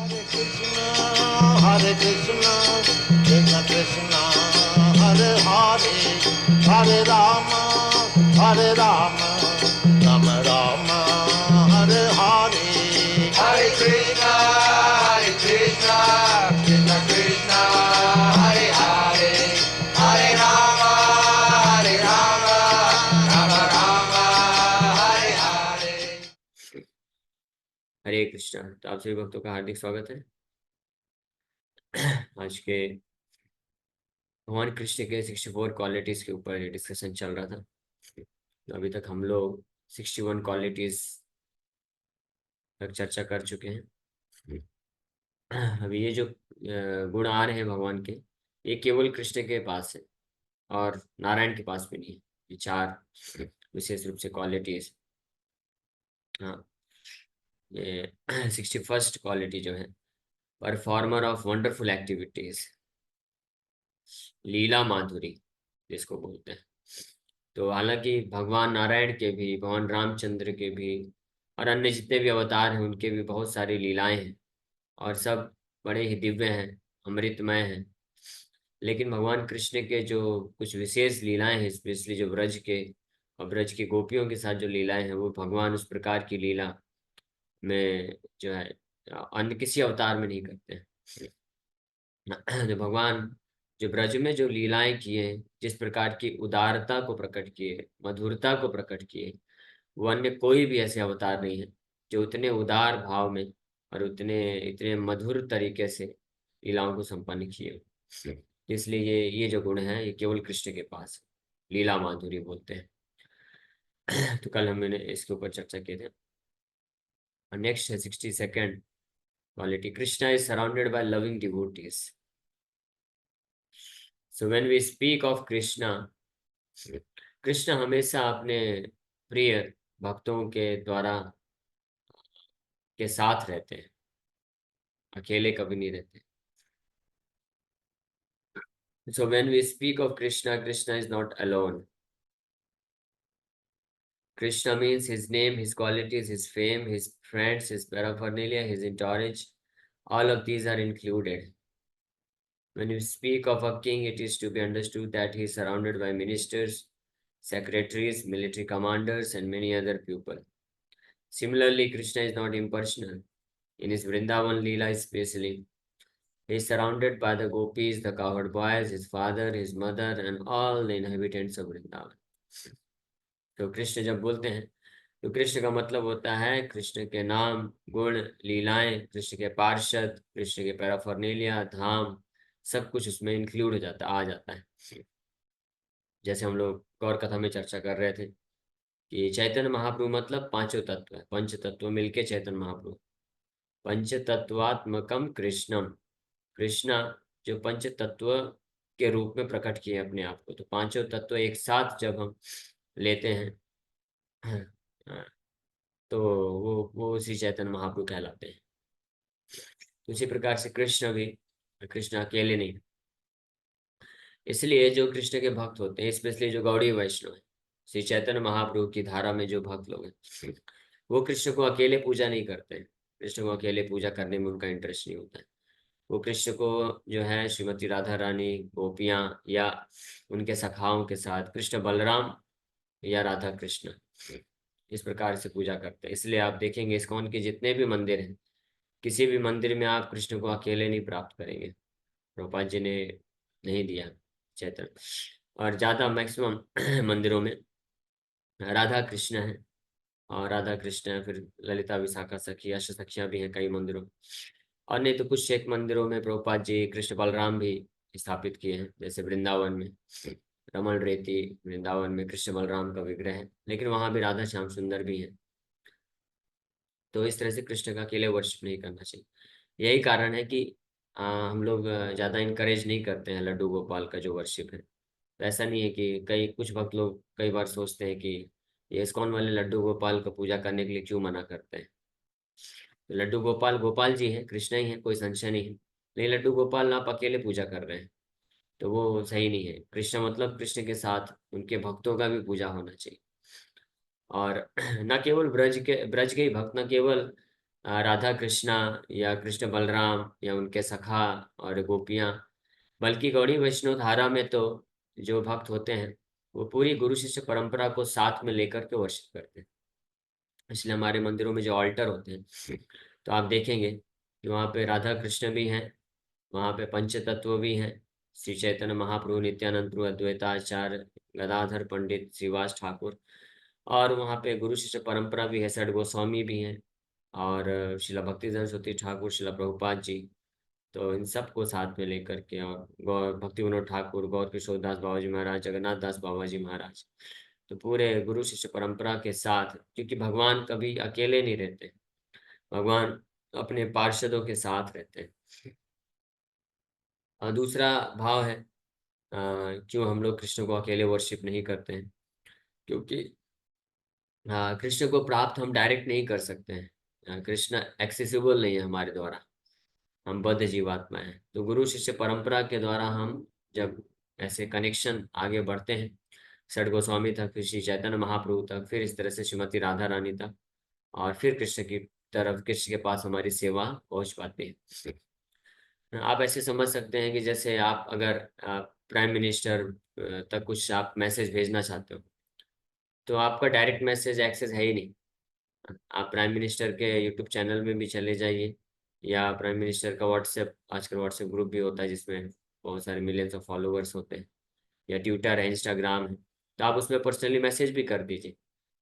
Hare Krishna, Krishna Krishna, Hare Hare, Hare Rama, Hare Rama, Rama Rama, Hare Hare. Hare Krishna, Krishna Krishna, Hare Hare, Hare Rama, Rama Rama, Hare Hare. हरे कृष्णा। तो आप सभी भक्तों का हार्दिक स्वागत है। आज के भगवान कृष्ण के 64 क्वालिटीज के ऊपर डिस्कशन चल रहा था। तो अभी तक हम लोग 61 क्वालिटीज तक चर्चा कर चुके हैं। अभी ये जो गुण आ रहे हैं भगवान के, ये केवल कृष्ण के पास है और नारायण के पास भी नहीं है। ये 4 विशेष रूप से क्वालिटीज। हाँ, ये 61st क्वालिटी जो है, परफॉर्मर ऑफ वंडरफुल एक्टिविटीज, लीला माधुरी जिसको बोलते हैं। तो हालांकि भगवान नारायण के भी, भगवान रामचंद्र के भी और अन्य जितने भी अवतार हैं उनके भी बहुत सारी लीलाएं हैं और सब बड़े ही दिव्य हैं, अमृतमय हैं। लेकिन भगवान कृष्ण के जो कुछ विशेष लीलाएं हैं, स्पेशली जो ब्रज के और ब्रज की गोपियों के साथ जो लीलाएं हैं, वो भगवान उस प्रकार की लीला में जो है अन्य किसी अवतार में नहीं करते हैं। जो भगवान जो ब्रज में जो लीलाएं किए, जिस प्रकार की उदारता को प्रकट किए, मधुरता को प्रकट किए, वो अन्य कोई भी ऐसे अवतार नहीं है जो उतने उदार भाव में और उतने इतने मधुर तरीके से लीलाओं को संपन्न किए। इसलिए ये जो गुण है ये केवल कृष्ण के पास है। लीला माधुरी बोलते हैं। तो कल हमने इसके ऊपर चर्चा की थी। नेक्स्ट है 62nd quality, Krishna is surrounded by loving devotees. So when we speak of Krishna, Krishna हमेशा अपने प्रिय भक्तों के द्वारा के साथ रहते हैं, अकेले कभी नहीं रहते। So when we speak of Krishna, Krishna is not alone. Krishna means his name, his qualities, his fame, his friends, his paraphernalia, his entourage. All of these are included. When we speak of a king, it is to be understood that he is surrounded by ministers, secretaries, military commanders, and many other people. Similarly, Krishna is not impersonal. In his Vrindavan Leela especially, he is surrounded by the gopis, the cowherd boys, his father, his mother, and all the inhabitants of Vrindavan. तो कृष्ण जब बोलते हैं तो कृष्ण का मतलब होता है कृष्ण के नाम, गुण, लीलाएं, कृष्ण के पार्षद, कृष्ण के पैराफर्नेलिया, धाम, सब कुछ उसमें इंक्लूड हो जाता, आ जाता है। जैसे हम लोग गौर कथा में चर्चा कर रहे थे कि चैतन्य महाप्रभु मतलब पांचों तत्व है, पंच तत्व मिलके चैतन्य महाप्रभु। पंच तत्वात्मकम कृष्णम, कृष्णा जो पंच तत्व के रूप में प्रकट किए अपने आप को। तो पांचों तत्व एक साथ जब हम लेते हैं तो वो उसी चैतन्य महाप्रभु कहलाते हैं। तो उसी प्रकार से कृष्ण भी, कृष्ण अकेले नहीं। इसलिए जो कृष्ण के भक्त होते हैं, स्पेशली जो गौड़ी वैष्णव है, श्री चैतन्य महाप्रभु की धारा में जो भक्त लोग हैं, वो कृष्ण को अकेले पूजा नहीं करते हैं। कृष्ण को अकेले पूजा करने में उनका इंटरेस्ट नहीं होता है। वो कृष्ण को जो है श्रीमती राधा रानी, गोपियां या उनके सखाओं के साथ, कृष्ण बलराम या राधा कृष्ण, इस प्रकार से पूजा करते हैं। इसलिए आप देखेंगे इस्कॉन के जितने भी मंदिर हैं, किसी भी मंदिर में आप कृष्ण को अकेले नहीं प्राप्त करेंगे। प्रभुपाद जी ने नहीं दिया चैतन्य। और ज़्यादा मैक्सिमम मंदिरों में राधा कृष्ण है, और राधा कृष्ण है, फिर ललिता विशाखा सखी, अष्ट सखियाँ भी हैं कई मंदिरों में। और नहीं तो कुछ एक मंदिरों में प्रभुपाद जी कृष्ण बलराम भी स्थापित किए हैं, जैसे वृंदावन में रमण रेती वृंदावन में कृष्ण बलराम का विग्रह है, लेकिन वहां भी राधा श्याम सुंदर भी है। तो इस तरह से कृष्ण का अकेले वर्शिप नहीं करना चाहिए। यही कारण है कि हम लोग ज़्यादा इनकरेज नहीं करते हैं लड्डू गोपाल का जो वर्शिप है। तो ऐसा नहीं है कि कई कुछ भक्त लोग कई बार सोचते हैं कि ये इस्कॉन वाले लड्डू गोपाल का पूजा करने के लिए क्यों मना करते हैं। तो लड्डू गोपाल गोपाल जी हैं, कृष्ण ही है, कोई संशय नहीं है। लेकिन लड्डू गोपाल आप अकेले पूजा कर रहे हैं तो वो सही नहीं है। कृष्ण मतलब कृष्ण के साथ उनके भक्तों का भी पूजा होना चाहिए। और न केवल ब्रज के ही भक्त, न केवल राधा कृष्णा या कृष्ण बलराम या उनके सखा और गोपियां, बल्कि गौड़ी वैष्णव धारा में तो जो भक्त होते हैं वो पूरी गुरु शिष्य परंपरा को साथ में लेकर के वर्शिप करते हैं। इसलिए हमारे मंदिरों में जो ऑल्टर होते हैं तो आप देखेंगे कि वहाँ पे राधा कृष्ण भी हैं, वहाँ पे पंच तत्व भी हैं, श्री चैतन्य महाप्रभु, नित्यानंद प्रभु, अद्वैताचार्य, गदाधर पंडित, श्रीवास ठाकुर, और वहाँ पे गुरु शिष्य परंपरा भी है, षड गोस्वामी भी हैं, और शिला भक्तिधर सरस्वती ठाकुर, शिला प्रभुपाद जी। तो इन सबको साथ में लेकर के, और गौर भक्ति विनोद ठाकुर, गौर किशोर दास बाबा जी महाराज, जगन्नाथ दास बाबा जी महाराज, तो पूरे गुरु शिष्य परंपरा के साथ, क्योंकि भगवान कभी अकेले नहीं रहते, भगवान अपने पार्षदों के साथ रहते हैं। और दूसरा भाव है, क्यों हम लोग कृष्ण को अकेले वर्शिप नहीं करते हैं, क्योंकि कृष्ण को प्राप्त हम डायरेक्ट नहीं कर सकते हैं। कृष्ण एक्सेसिबल नहीं है हमारे द्वारा, हम बद्ध जीवात्मा हैं। तो गुरु शिष्य परंपरा के द्वारा हम जब ऐसे कनेक्शन आगे बढ़ते हैं, षड गोस्वामी तक, फिर श्री चैतन्य महाप्रभु तक, फिर इस तरह से श्रीमती राधा रानी तक, और फिर कृष्ण की तरफ, कृष्ण के पास हमारी सेवा पहुंच पाती है। आप ऐसे समझ सकते हैं कि जैसे आप अगर प्राइम मिनिस्टर तक कुछ आप मैसेज भेजना चाहते हो, तो आपका डायरेक्ट मैसेज एक्सेस है ही नहीं। आप प्राइम मिनिस्टर के यूट्यूब चैनल में भी चले जाइए, या प्राइम मिनिस्टर का व्हाट्सएप, आजकल व्हाट्सएप ग्रुप भी होता है जिसमें बहुत सारे मिलियंस ऑफ फॉलोअर्स होते हैं, या ट्विटर है, इंस्टाग्राम है, तो आप उसमें पर्सनली मैसेज भी कर दीजिए,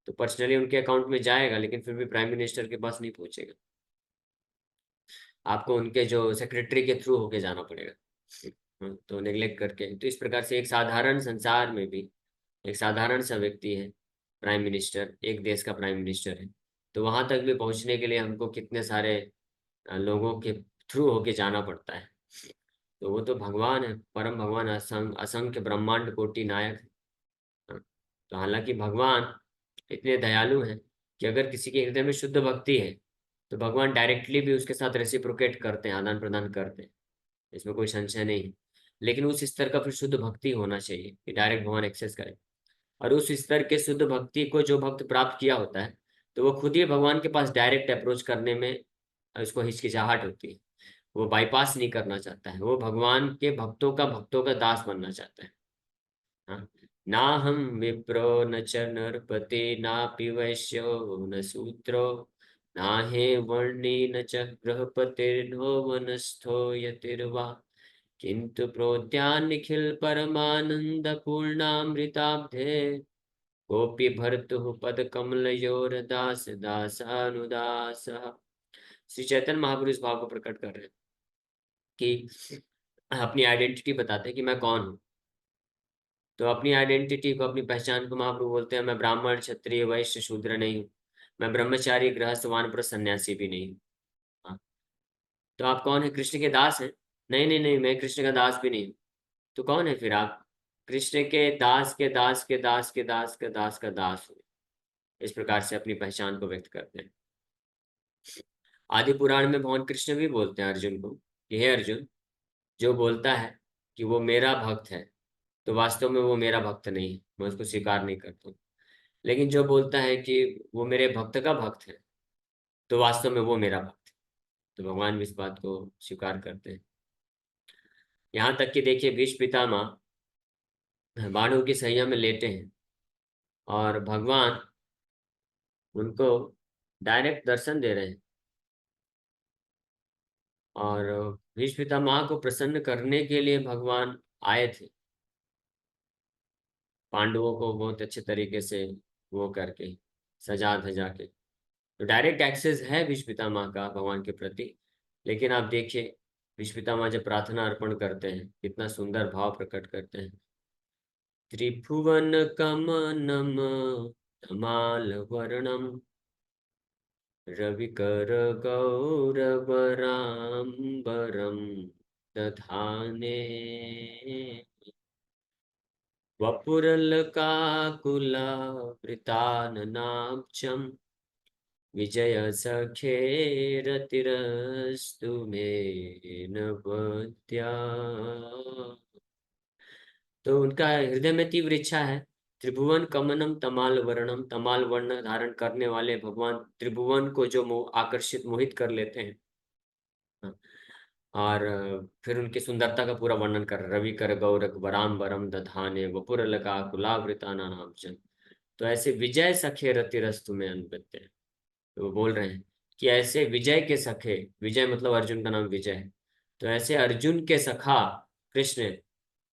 तो पर्सनली उनके अकाउंट में जाएगा, लेकिन फिर भी प्राइम मिनिस्टर के पास नहीं पहुंचेगा, आपको उनके जो सेक्रेटरी के थ्रू होके जाना पड़ेगा। तो नेग्लेक्ट करके, तो इस प्रकार से एक साधारण संसार में भी एक साधारण सा व्यक्ति है, प्राइम मिनिस्टर, एक देश का प्राइम मिनिस्टर है, तो वहां तक भी पहुंचने के लिए हमको कितने सारे लोगों के थ्रू होके जाना पड़ता है। तो वो तो भगवान है, परम भगवान, असंख्य ब्रह्मांड कोटि नायक है। तो हालांकि भगवान इतने दयालु हैं कि अगर किसी के हृदय में शुद्ध भक्ति है तो भगवान डायरेक्टली भी उसके साथ रेसिप्रोकेट करते हैं, आदान प्रदान करते हैं, इसमें कोई संशय नहीं है। लेकिन उस स्तर का फिर शुद्ध भक्ति होना चाहिए कि डायरेक्ट भगवान एक्सेस करे, और उस स्तर के शुद्ध भक्ति को जो भक्त प्राप्त किया होता है, तो वो खुद ही भगवान के पास डायरेक्ट अप्रोच करने में उसको हिचकिचाहट होती है, वो बाईपास नहीं करना चाहता है, वो भगवान के भक्तों का दास बनना चाहता है। हाँ? ना हम विप्रो न च नरपति नापि वैश्यो न शूद्रो ना हे वर्णी न च गृहपतिर्नो वनस्थो यतिर्वा किंतु प्रोद्यान निखिल परमानंद पूर्णामृताब्धे गोपी भर्तु पद कमलयोर दास दासानुदास। श्री चैतन्य महाप्रभु इस भाव को प्रकट कर रहे हैं कि अपनी आइडेंटिटी बताते हैं कि मैं कौन हूँ। तो अपनी आइडेंटिटी को, अपनी पहचान को महाप्रभु बोलते हैं, मैं ब्राह्मण क्षत्रिय वैश्य शूद्र नहीं हूँ, मैं ब्रह्मचारी गृहस्थ वानप्रस्थ सन्यासी भी नहीं हूँ। हाँ, तो आप कौन है? कृष्ण के दास हैं? नहीं नहीं नहीं, मैं कृष्ण का दास भी नहीं हूँ। तो कौन है फिर आप? कृष्ण के दास के दास के दास के दास के दास का दास हो। इस प्रकार से अपनी पहचान को व्यक्त करते हैं। आदि पुराण में भगवान कृष्ण भी बोलते हैं अर्जुन को कि हे अर्जुन, जो बोलता है कि वो मेरा भक्त है, तो वास्तव में वो मेरा भक्त नहीं है, मैं उसको स्वीकार नहीं करता हूँ। लेकिन जो बोलता है कि वो मेरे भक्त का भक्त है, तो वास्तव में वो मेरा भक्त है। तो भगवान भी इस बात को स्वीकार करते हैं। यहाँ तक कि देखिए, भीष्म पितामह बाणों की सैया में लेटे हैं, और भगवान उनको डायरेक्ट दर्शन दे रहे हैं, और भीष्म पितामह को प्रसन्न करने के लिए भगवान आए थे, पांडवों को बहुत अच्छे तरीके से वो करके, सजा धजा के। तो डायरेक्ट एक्सेस है भीष्म पितामह का भगवान के प्रति। लेकिन आप देखिए, भीष्म पितामह जब प्रार्थना अर्पण करते हैं, कितना सुंदर भाव प्रकट करते हैं। त्रिभुवन कमनम तमाल वर्णम रविकर गौरवराम्बरम दधाने वपुरलकाकुलावृताननाब्जम् विजय सखेरतिरस्तु मे नवद्या। तो उनका हृदय में तीव्र इच्छा है त्रिभुवन कमनम तमाल वर्णम, तमाल वर्ण धारण करने वाले भगवान त्रिभुवन को जो आकर्षित मोहित कर लेते हैं। हाँ, और फिर उनकी सुंदरता का पूरा वर्णन कर रवि कर गौरक वराम वरम दधाने वपुर लगा कुलावृता नाम। तो ऐसे विजय सखे रतिरस्तु में अनबत्ते। तो वो बोल रहे हैं कि ऐसे विजय के सखे, विजय मतलब अर्जुन का नाम विजय है, तो ऐसे अर्जुन के सखा कृष्ण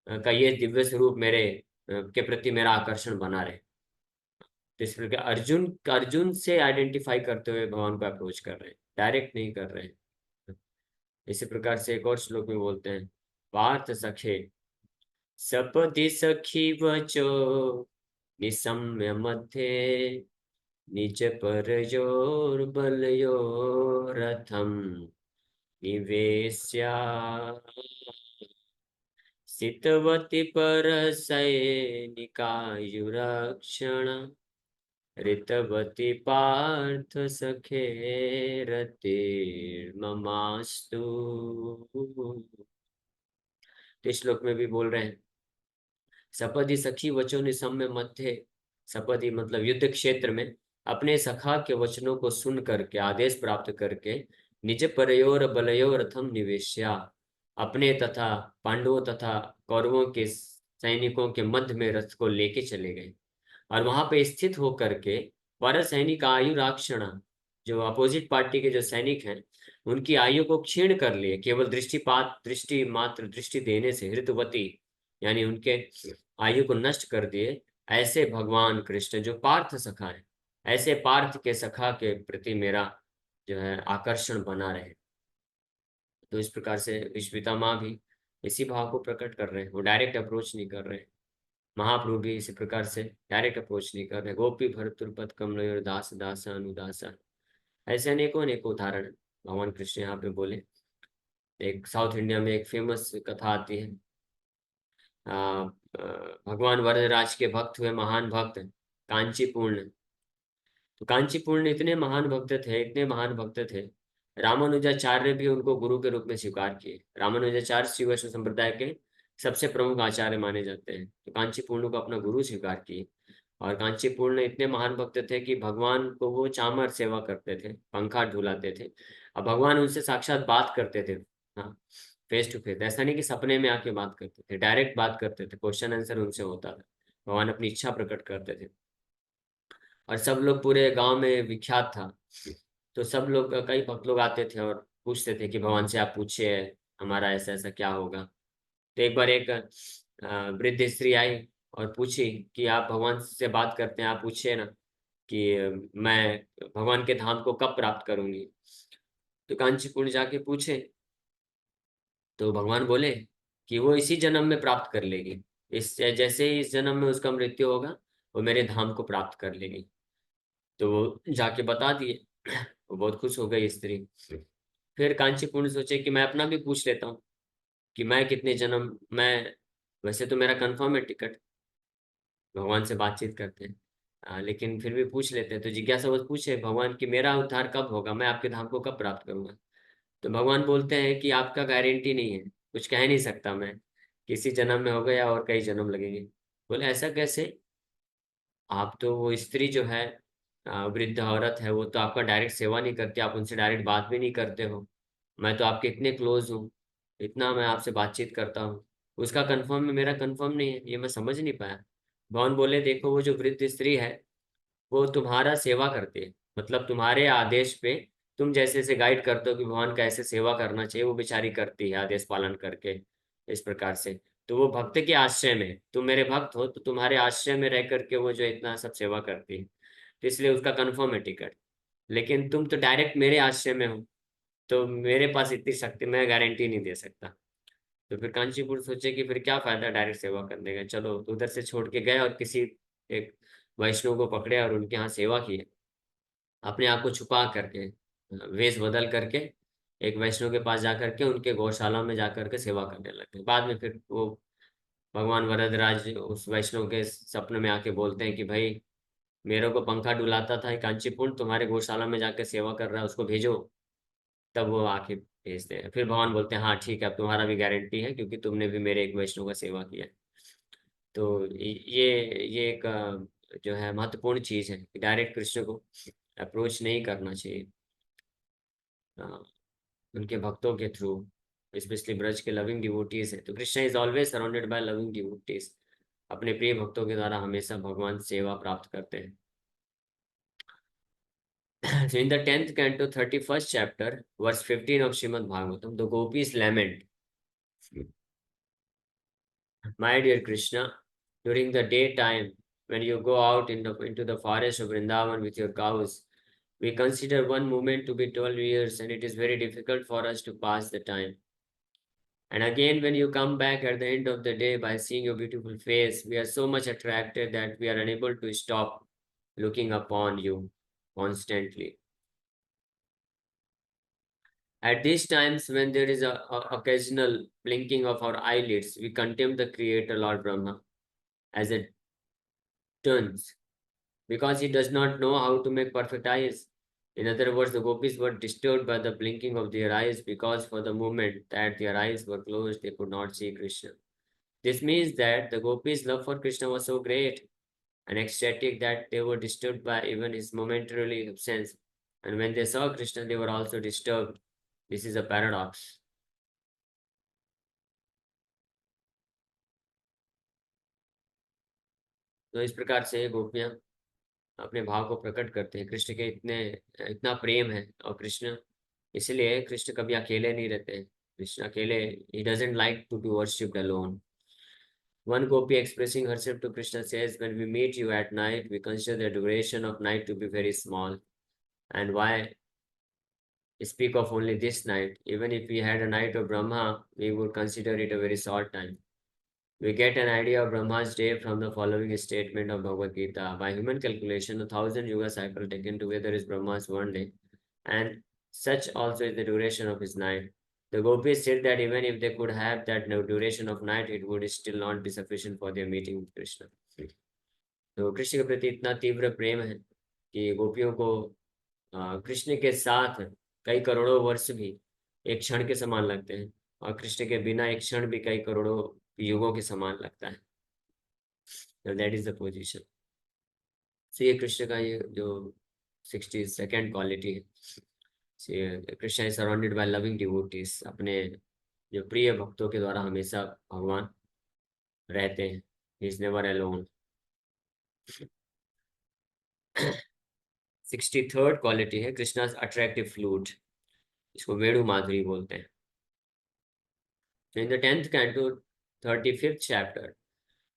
का ये दिव्य स्वरूप मेरे के प्रति मेरा आकर्षण बना रहे। तो इस प्रकार अर्जुन अर्जुन से आइडेंटिफाई करते हुए भगवान को अप्रोच कर रहे हैं, डायरेक्ट नहीं कर रहे हैं। इसी प्रकार से एक और श्लोक में बोलते हैं, पार्थ सखे सपदि सखी वचो निसम्य मध्ये निज पर जोर बलयो रथम निवेश्या सितवती पर सैनिकायुरक्षण ऋतवती पार्थ सखे रतिर्ममास्तु। तो इस श्लोक में भी बोल रहे हैं, सपदि सखी वचों निसम्य मध्य, सपदि मतलब युद्ध क्षेत्र में अपने सखा के वचनों को सुन करके आदेश प्राप्त करके निज परयोर बलयोर रथम निवेश्या, अपने तथा पांडवों तथा कौरवों के सैनिकों के मध्य में रथ को लेके चले गए और वहां पे स्थित होकर के पर सैनिक आयु राक्षण, जो अपोजिट पार्टी के जो सैनिक हैं उनकी आयु को क्षीण कर लिए, केवल दृष्टिपात दृष्टि मात्र दृष्टि देने से हृतवती यानी उनके आयु को नष्ट कर दिए। ऐसे भगवान कृष्ण जो पार्थ सखा है, ऐसे पार्थ के सखा के प्रति मेरा जो है आकर्षण बना रहे। तो इस प्रकार से विश्व पितामह भी इसी भाव को प्रकट कर रहे हैं, वो डायरेक्ट अप्रोच नहीं कर रहे हैं। महाप्रभु भी इसी प्रकार से डायरेक्ट अप्रोच नहीं कर रहे। गोपी भरतुरपत कमल दास दास अनुदास, ऐसे अनेकों अनेकों उदाहरण भगवान कृष्ण यहाँ पे बोले। एक साउथ इंडिया में एक फेमस कथा आती है, भगवान वरदराज के भक्त हुए महान भक्त कांचीपूर्ण। तो कांचीपूर्ण इतने महान भक्त थे, इतने महान भक्त थे, रामानुजाचार्य भी उनको गुरु के रूप में स्वीकार किए। रामानुजाचार्य शिव वैष्णव संप्रदाय के सबसे प्रमुख आचार्य माने जाते हैं, तो कांचीपूर्ण को अपना गुरु स्वीकार किए। और कांचीपूर्ण इतने महान भक्त थे कि भगवान को वो चामर सेवा करते थे, पंखा ढुलाते थे, और भगवान उनसे साक्षात बात करते थे। हाँ, फेस टू फेस, ऐसा नहीं कि सपने में आके बात करते थे, डायरेक्ट बात करते थे, क्वेश्चन आंसर उनसे होता था, भगवान अपनी इच्छा प्रकट करते थे। और सब लोग पूरे गांव में विख्यात था। तो सब लोग, कई भक्त लोग आते थे और पूछते थे कि भगवान से आप पूछिए हमारा ऐसा ऐसा क्या होगा। तो एक बार एक वृद्ध स्त्री आई और पूछी कि आप भगवान से बात करते हैं, आप पूछिए ना कि मैं भगवान के धाम को कब प्राप्त करूंगी। तो कांचीपुर जाके पूछे तो भगवान बोले कि वो इसी जन्म में प्राप्त कर लेगी, इस जैसे ही इस जन्म में उसका मृत्यु होगा वो मेरे धाम को प्राप्त कर लेगी। तो वो जाके बता दिए। वो बहुत खुश हो गई स्त्री। फिर कांचीपुर सोचे कि मैं अपना भी पूछ लेता हूँ कि मैं कितने जन्म, मैं वैसे तो मेरा कंफर्म है टिकट, भगवान से बातचीत करते हैं, लेकिन फिर भी पूछ लेते हैं। तो जिज्ञासा बस पूछे भगवान कि मेरा उद्धार कब होगा, मैं आपके धाम को कब प्राप्त करूंगा। तो भगवान बोलते हैं कि आपका गारंटी नहीं है, कुछ कह नहीं सकता मैं, किसी जन्म में होगा या और कई जन्म लगेंगे। बोले ऐसा कैसे, आप तो वो स्त्री जो है वृद्ध औरत है, वो तो आपका डायरेक्ट सेवा नहीं करती, आप उनसे डायरेक्ट बात भी नहीं करते हो, मैं तो आपके इतने क्लोज हूँ, इतना मैं आपसे बातचीत करता हूँ, उसका कंफर्म है मेरा कंफर्म नहीं है, ये मैं समझ नहीं पाया। भगवान बोले देखो वो जो वृद्ध स्त्री है वो तुम्हारा सेवा करती है, मतलब तुम्हारे आदेश पे तुम जैसे से गाइड करते हो कि भगवान का ऐसे सेवा करना चाहिए, वो बेचारी करती है आदेश पालन करके इस प्रकार से। तो वो भक्त के आश्रय में, तुम मेरे भक्त हो तो तुम्हारे आश्रय में रह करके वो जो इतना सब सेवा करती है, तो इसलिए उसका कंफर्म है टिकट। लेकिन तुम तो डायरेक्ट मेरे आश्रय में हो, तो मेरे पास इतनी शक्ति, मैं गारंटी नहीं दे सकता। तो फिर कांचीपुर सोचे कि फिर क्या फायदा डायरेक्ट सेवा करने का, चलो तो उधर से छोड़ के गए और किसी एक वैष्णव को पकड़े और उनके यहाँ सेवा की, अपने आप को छुपा करके, वेश बदल करके एक वैष्णव के पास जाकर के उनके गौशाला में जाकर के सेवा करने लगे। बाद में फिर वो भगवान वरदराज उस वैष्णव के सपने में आके बोलते हैं कि भाई मेरे को पंखा डुलाता था कांचीपुर, तुम्हारे गौशाला में जाकर सेवा कर रहा है, उसको भेजो। तब वो आके भेजते हैं। फिर भगवान बोलते हैं हाँ ठीक है, अब तुम्हारा भी गारंटी है क्योंकि तुमने भी मेरे एक वैष्णव का सेवा किया है। तो ये एक जो है महत्वपूर्ण चीज है कि डायरेक्ट कृष्ण को अप्रोच नहीं करना चाहिए। अ, उनके भक्तों के थ्रू, स्पेशली ब्रज के लविंग डिवोटीज है, तो Krishna is always surrounded by loving devotees. अपने प्रिय भक्तों के द्वारा हमेशा भगवान सेवा प्राप्त करते हैं। So in the 10th canto, 31st chapter, verse 15 of Srimad Bhagavatam, the gopis lament, my dear Krishna, during the daytime, when you go out into the forest of Vrindavan with your cows, we consider one moment to be 12 years, and it is very difficult for us to pass the time. And again, when you come back at the end of the day by seeing your beautiful face, we are so much attracted that we are unable to stop looking upon you constantly. At these times, when there is a occasional blinking of our eyelids, we contempt the Creator, Lord Brahma, as a dunce, because he does not know how to make perfect eyes. In other words, the gopis were disturbed by the blinking of their eyes because for the moment that their eyes were closed, they could not see Krishna. This means that the gopis' love for Krishna was so great and ecstatic that they were disturbed by even his momentarily absence. And when they saw Krishna, they were also disturbed. This is a paradox. तो इस प्रकार से गोपियां अपने भाव को प्रकट करते हैं। कृष्ण के इतना प्रेम है, और कृष्ण इसलिए कृष्ण कभी अकेले नहीं रहते हैं। कृष्ण अकेले, he doesn't like to be worshipped alone. One gopi expressing herself to Krishna says, when we meet you at night, we consider the duration of night to be very small. And why speak of only this night? Even if we had a night of Brahma, we would consider it a very short time. We get an idea of Brahma's day from the following statement of Bhagavad Gita. By human calculation, 1,000 yuga cycle taken together is Brahma's one day, and such also is the duration of his night. The gopis said that even if they could have that duration of night, it would still not be sufficient for their meeting with Krishna. तो कृष्ण के प्रति इतना तीव्र प्रेम है कि गोपियों को कृष्ण के साथ कई करोड़ों वर्ष भी एक क्षण के समान लगते हैं, और कृष्ण के बिना एक क्षण भी कई करोड़ों युगों के समान लगता है। That is the position. तो ये कृष्ण का ये जो 62nd क्वालिटी है, Krishna is surrounded by loving devotees. अपने जो प्रिय भक्तों के द्वारा हमेशा भगवान रहते हैं। He is never alone. 63rd quality है कृष्णा अट्रैक्टिव फ्लूट, इसको वेणु माधुरी बोलते हैं। In the 10th canto 35th chapter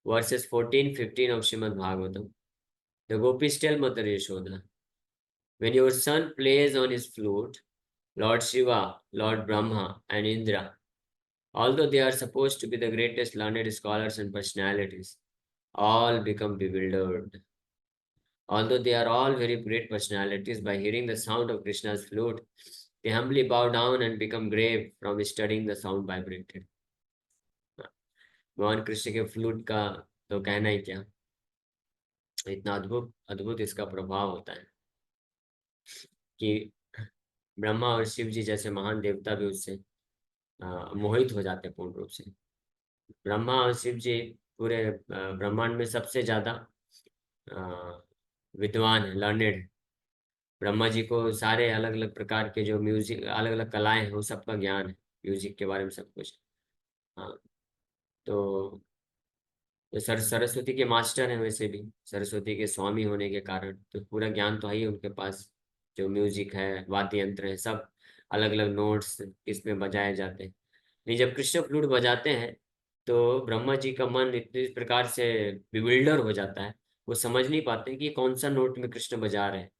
versus 14-15 of Srimad Bhagavatam, the gopis tell Mother Yashoda, when your son plays on his flute, Lord Shiva, Lord Brahma, and Indra, although they are supposed to be the greatest learned scholars and personalities, all become bewildered. Although they are all very great personalities, by hearing the sound of Krishna's flute, they humbly bow down and become grave from studying the sound vibrated. भगवान कृष्ण के flute का तो कहना ही क्या, इतना अद्भुत अद्भुत इसका प्रभाव होता है कि ब्रह्मा और शिव जी जैसे महान देवता भी उससे मोहित हो जाते हैं पूर्ण रूप से। ब्रह्मा और शिव जी पूरे ब्रह्मांड में सबसे ज्यादा विद्वान है, लर्नेड। ब्रह्मा जी को सारे अलग अलग प्रकार के जो म्यूजिक, अलग अलग कलाएं हैं, वो सबका ज्ञान है, म्यूजिक के बारे में सब कुछ। हाँ, तो सरस्वती के मास्टर हैं, वैसे भी सरस्वती के स्वामी होने के कारण तो पूरा ज्ञान तो है ही उनके पास। जो म्यूजिक है, वाद्य यंत्र है, सब अलग अलग नोट्स इसमें बजाए जाते हैं। नहीं, जब कृष्ण फ्लूट बजाते हैं तो ब्रह्मा जी का मन इस प्रकार से बिविल्डर हो जाता है, वो समझ नहीं पाते कि कौन सा नोट में कृष्ण बजा रहे हैं।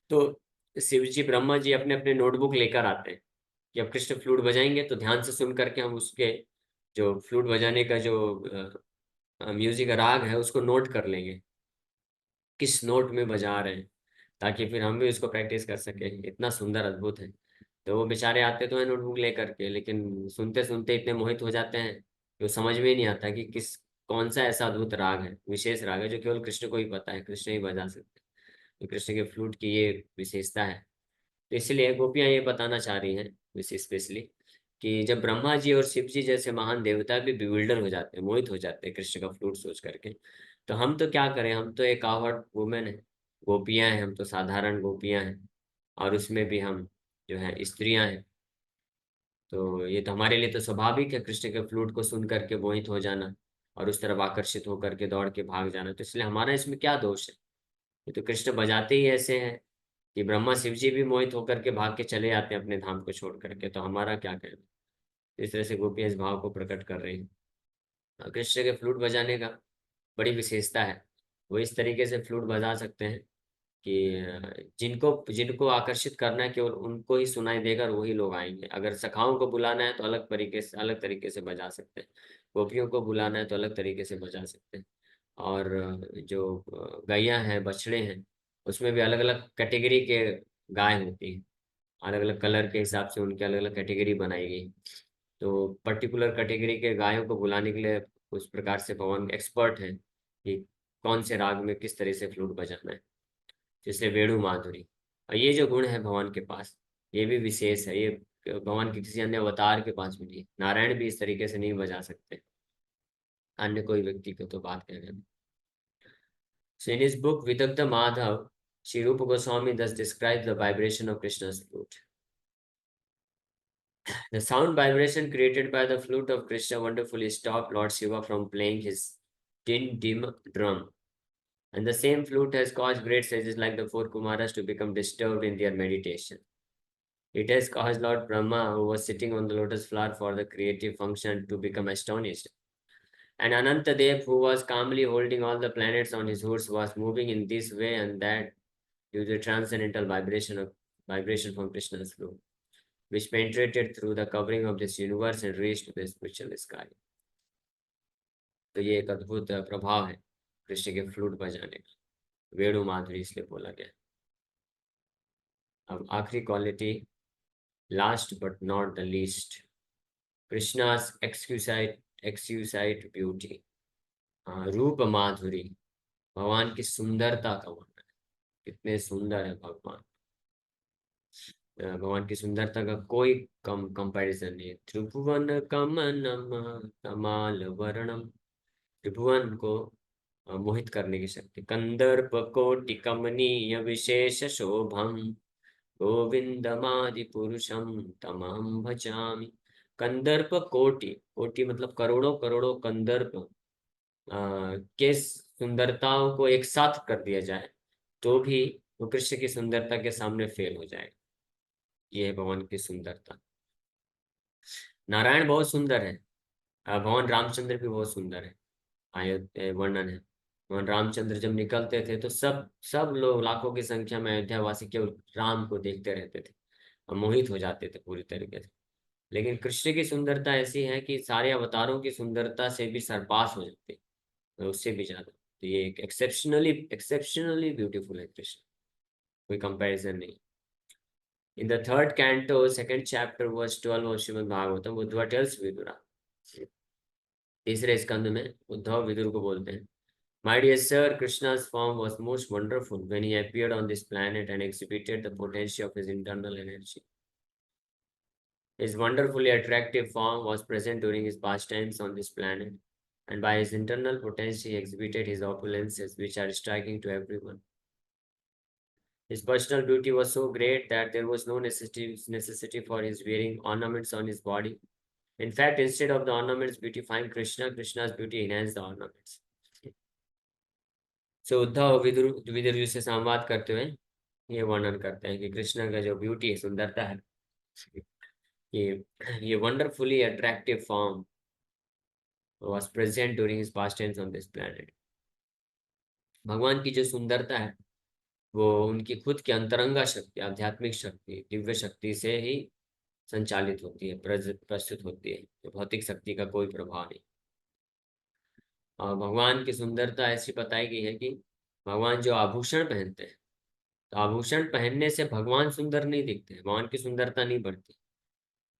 तो शिव जी, ब्रह्मा जी अपने अपने नोटबुक लेकर आते हैं कि अब कृष्ण फ्लूट बजाएंगे तो ध्यान से सुन करके हम उसके जो फ्लूट बजाने का जो म्यूजिक राग है उसको नोट कर लेंगे, किस नोट में बजा रहे हैं, ताकि फिर हम भी उसको प्रैक्टिस कर सके। इतना सुंदर अद्भुत है। तो वो बेचारे आते तो है नोटबुक लेकर के, लेकिन सुनते सुनते इतने मोहित हो जाते हैं कि वो समझ में ही नहीं आता कि कौन सा ऐसा अद्भुत राग है, विशेष राग है जो केवल कृष्ण को ही पता है, कृष्ण ही बजा सकते हैं। तो कृष्ण के फ्लूट की ये विशेषता है। तो इसलिए गोपियां ये बताना चाह रही हैं, स्पेशली कि जब ब्रह्मा जी और शिव जी जैसे महान देवता भी bewilder हो जाते हैं, मोहित हो जाते हैं कृष्ण का फ्लूट सोच करके, तो हम तो क्या करें, हम तो एक आवट वुमेन है, गोपियां हैं, हम तो साधारण गोपियां हैं, और उसमें भी हम जो है स्त्रियां हैं। तो ये तो हमारे लिए तो स्वाभाविक है कृष्ण के फ्लूट को सुन करके मोहित हो जाना और उस तरफ आकर्षित होकर के दौड़ के भाग जाना। तो इसलिए हमारा इसमें क्या दोष है? ये तो कृष्ण बजाते ही ऐसे हैं कि ब्रह्मा शिव जी भी मोहित होकर के भाग के चले आते हैं अपने धाम को छोड़ करके, तो हमारा क्या कहना? इस तरह से गोपियां इस भाव को प्रकट कर रही हैं। और कृष्ण के फ्लूट बजाने का बड़ी विशेषता है, वो इस तरीके से फ्लूट बजा सकते हैं कि जिनको जिनको आकर्षित करना है केवल उनको ही सुनाई देगा और वही लोग आएंगे। अगर सखाओं को बुलाना है तो अलग तरीके से बजा सकते हैं, गोपियों को बुलाना है तो अलग तरीके से बजा सकते हैं। और जो गैया हैं, बछड़े हैं, उसमें भी अलग अलग कैटेगरी के गाय होती हैं, अलग अलग कलर के हिसाब से उनकी अलग अलग कैटेगरी बनाई गई। तो पर्टिकुलर कैटेगरी के गायों को बुलाने के लिए उस प्रकार से भगवान एक्सपर्ट हैं कि कौन से राग में किस तरह से फ्लूट बजाना है, जैसे वेणु माधुरी। और ये जो गुण है भगवान के पास, ये भी विशेष है, ये भगवान के किसी अन्य अवतार के पास भी नहीं है। नारायण भी इस तरीके से नहीं बजा सकते, अन्य कोई व्यक्ति को तो बात कह रहे हैं। So in his book Vidagdha Madhav, Sri Rupa Goswami thus describes the vibration of Krishna's flute. The sound vibration created by the flute of Krishna wonderfully stopped Lord Shiva from playing his din dim drum. And the same flute has caused great sages like the four Kumaras to become disturbed in their meditation. It has caused Lord Brahma, who was sitting on the lotus flower for the creative function, to become astonished. And Anantadev, who was calmly holding all the planets on his horse, was moving in this way and that due to the transcendental vibration from Krishna's flute, which penetrated through the covering of this universe and reached to the spiritual sky. तो ये एक अद्भुत प्रभाव है कृष्ण के flute बजाने का, वेणु माधुरी इसलिए बोला गया। अब आखिरी quality, last but not the least, Krishna's exquisite beauty, रूप माधुरी, भगवान की सुंदरता का वर्णन। कितने सुंदर है भगवान, भगवान की सुंदरता का कोई कंपैरिजन नहीं है। त्रिभुवन कमनम कमाल वर्णम, त्रिभुवन को मोहित करने की शक्ति। कंदर्प कोटि कमनीय विशेष शोभम, गोविंदमादि पुरुषम तमहम भजामि। कंदर्प कोटि, कोटि मतलब करोड़ों करोड़ों कंदर्प के सुंदरताओं को एक साथ कर दिया जाए तो भी वो कृष्ण की सुंदरता के सामने फेल हो जाएगा। ये है भगवान की सुंदरता। नारायण बहुत सुंदर है, भगवान रामचंद्र भी बहुत सुंदर है। अयोध्या वर्णन है, भगवान रामचंद्र जब निकलते थे तो सब सब लोग लाखों की संख्या में अयोध्या वासी केवल राम को देखते रहते थे और मोहित हो जाते थे पूरी तरीके से। लेकिन कृष्ण की सुंदरता ऐसी है कि सारे अवतारों की सुंदरता से भी सरपास हो जाती है, उससे भी ज्यादा। तो ये एक एक्सेप्शनली ब्यूटीफुल है कृष्ण, कोई कंपैरिजन नहीं। In the third canto, second chapter, verse 12 of Srimad Bhagavatam, Uddhava tells Vidura, तीसरे स्कंद में उद्धव विदुर को बोलते हैं, My dear sir, Krishna's form was most wonderful when he appeared on this planet and exhibited the potency of his internal energy. His wonderfully attractive form was present during his pastimes on this planet, and by his internal potency he exhibited his opulences, which are striking to everyone. His personal beauty was so great that there was no necessity for his wearing ornaments on his body. In fact, instead of the ornaments beautifying Krishna, Krishna's beauty enhanced the ornaments. So Uddhav Vidur ji से संवाद करते हुए ये वर्णन करते हैं कि कृष्ण का जो ब्यूटी है, सुंदरता है, ये wonderfully attractive form was present during his pastimes on this planet. भगवान की जो सुंदरता है वो उनकी खुद की अंतरंगा शक्ति, आध्यात्मिक शक्ति, दिव्य शक्ति से ही संचालित होती है, प्रस्तुत होती है, तो भौतिक शक्ति का कोई प्रभाव नहीं। और भगवान की सुंदरता ऐसी बताई गई है कि भगवान जो आभूषण पहनते हैं, तो आभूषण पहनने से भगवान सुंदर नहीं दिखते हैं, भगवान की सुंदरता नहीं बढ़ती।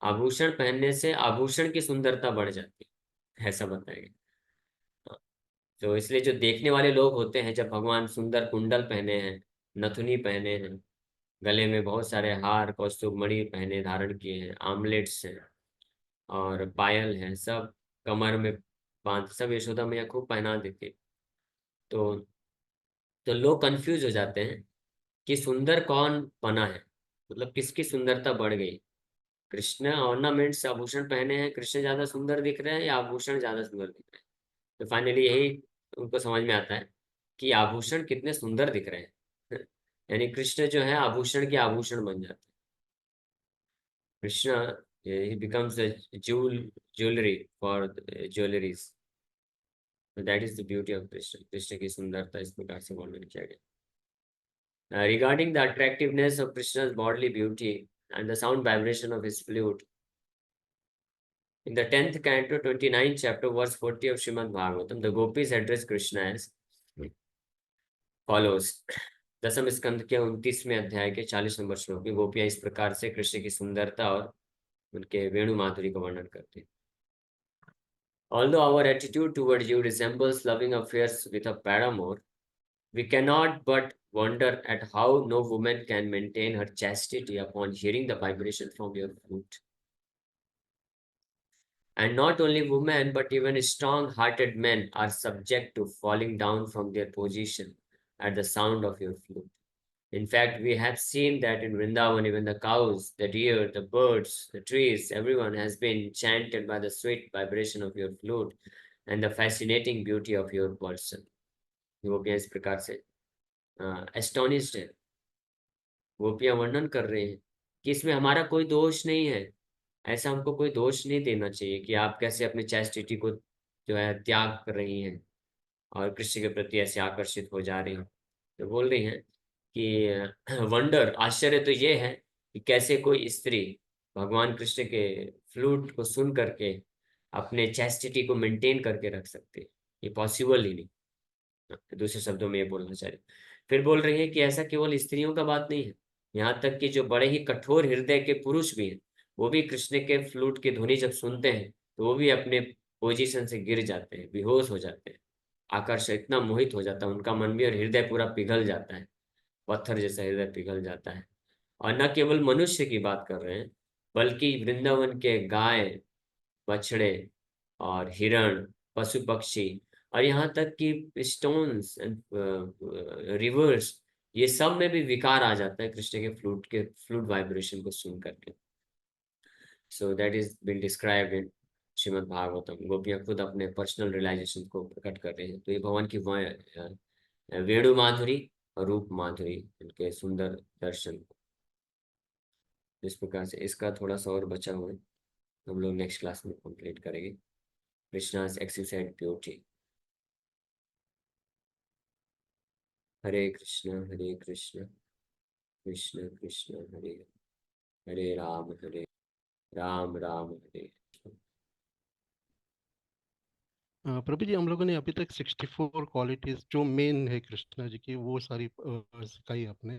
आभूषण पहनने से आभूषण की सुंदरता बढ़ जाती है, ऐसा बताया। तो इसलिए जो देखने वाले लोग होते हैं, जब भगवान सुंदर कुंडल पहने हैं, नथुनी पहने हैं, गले में बहुत सारे हार कौस्तुभ मणि पहने धारण किए हैं, आमलेट्स हैं, और पायल है, सब कमर में बांध, सब यशोदा मैया खूब पहना देती। तो लोग कंफ्यूज हो जाते हैं कि सुंदर कौन बना है, मतलब किसकी सुंदरता बढ़ गई। कृष्ण ऑर्नामेंट्स, आभूषण पहने हैं, कृष्ण ज्यादा सुंदर दिख रहे हैं या आभूषण ज्यादा सुंदर दिख रहे हैं। तो फाइनली यही उनको समझ में आता है कि आभूषण कितने सुंदर दिख रहे हैं। यानी कृष्ण जो है आभूषण के आभूषण बन जाते हैं। कृष्ण ही becomes jewellery for jewelleries. That is the beauty of Krishna. Krishna की सुंदरता इस प्रकार से वर्णन किया गया। Regarding the attractiveness of Krishna's bodily beauty and the sound vibration of his flute, in the 10th canto, 29th chapter, verse 40 of Srimad Bhagavatam, the gopis address Krishna as follows. दसम स्कंद के 29वें अध्याय के 40 नंबर श्लोक में गोपियां इस प्रकार से कृष्ण की सुंदरता और उनके वेणु माधुरी का वर्णन करते हैं। Although our attitude towards you resembles loving affairs with a paramour, we cannot but wonder at how no woman can maintain her chastity upon hearing the vibration from your flute. And not only women, but even strong-hearted men are subject to falling down from their position at the sound of your flute. In fact, we have seen that in Vrindavan, even the cows, the deer, the birds, the trees, everyone has been enchanted by the sweet vibration of your flute and the fascinating beauty of your person. गोपियां इस प्रकार से astonished है, गोपियां वर्णन कर रहे हैं कि इसमें हमारा कोई दोष नहीं है। ऐसा हमको कोई दोष नहीं देना चाहिए कि आप कैसे अपने चैस्टिटी को जो है त्याग कर रही हैं और कृष्ण के प्रति ऐसे आकर्षित हो जा रही हैं। तो बोल रही हैं कि वंडर, आश्चर्य तो ये है कि कैसे कोई स्त्री भगवान कृष्ण के फ्लूट को सुन करके अपने चैस्टिटी को मेंटेन करके रख सकते। ये पॉसिबल ही नहीं। दूसरे शब्दों में ये बोलना चाहिए। फिर बोल रही है कि ऐसा केवल स्त्रियों का बात नहीं है, यहाँ तक कि जो बड़े ही कठोर हृदय के पुरुष भी हैं, वो भी कृष्ण के फ्लूट की ध्वनि जब सुनते हैं तो वो भी अपने पोजीशन से गिर जाते हैं, बेहोश हो जाते हैं। आकर्षण इतना मोहित हो जाता है उनका मन भी, और हृदय पूरा पिघल जाता है, पत्थर जैसा हृदय पिघल जाता है। और न केवल मनुष्य की बात कर रहे हैं, बल्कि वृंदावन के गाय, बछड़े और हिरण, पशु पक्षी, और यहाँ तक कि स्टोन्स एंड रिवर्स, ये सब में भी विकार आ जाता है कृष्ण के फ्लूट वाइब्रेशन को सुन करके। So that is been described in Shrimad Bhagavatam. गोपियां खुद अपने पर्सनल रियलाइजेशन को प्रकट कर रहे हैं। तो ये भगवान की वेणु माधुरी और रूप माधुरी, उनके सुंदर दर्शन। इस प्रकार से इसका थोड़ा सा और बचा हुआ है, हम लोग नेक्स्ट क्लास में कंप्लीट करेंगे। कृष्णा's exquisite beauty। हरे कृष्ण कृष्ण कृष्ण हरे हरे राम राम राम हरे। प्रभु जी, हम लोगों ने अभी तक 64 क्वालिटीज जो मेन है कृष्णा जी की, वो सारी सिखाई आपने।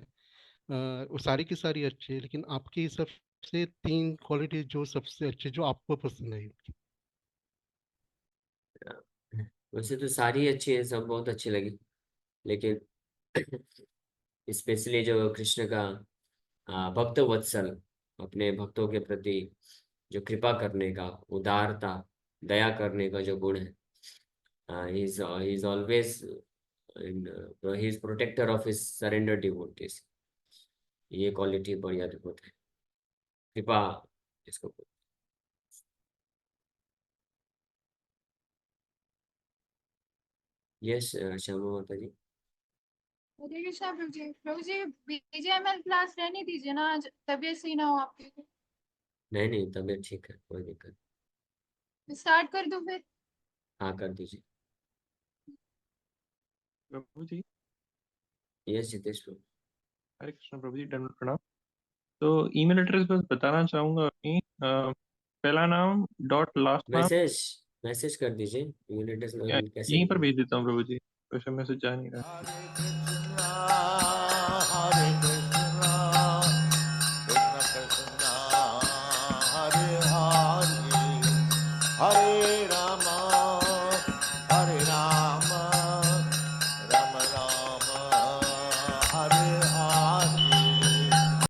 वो सारी की सारी अच्छी है, लेकिन आपके हिसाब से 3 क्वालिटीज जो सबसे अच्छी, जो आपको पसंद आई उनकी। वैसे तो सारी अच्छी है, सब बहुत अच्छी लगी, लेकिन स्पेशली जो कृष्ण का भक्त वत्सल, अपने भक्तों के प्रति जो कृपा करने का, उदारता, दया करने का जो गुण है, he is always he is protector of his surrender devotees। ये क्वालिटी बड़ी अद्भुत है, कृपा इसको। यस श्यामा माता जी। हरे कृष्णा प्रभु जी। प्रभु जी, बीजेएमएल क्लास रहने दीजिए ना, आज तबीयत सही ना हो आपकी। नहीं, तबीयत ठीक है, कोई दिक्कत। स्टार्ट कर दूं फिर? हाँ, कर दीजिए। प्रभु जी। यस जितेश प्रभु। हरे कृष्ण प्रभु जी, दंडवत प्रणाम। तो ईमेल एड्रेस बस बताना चाहूंगा अपनी, पहला नाम डॉट लास्ट नाम, मैसेज कर दीजिए। ईमेल एड्रेस कैसे यहीं पर भेज देता हूँ प्रभु जी, वैसे मैसेज जा नहीं रहा। हरे कृष्णा हरे कृष्णा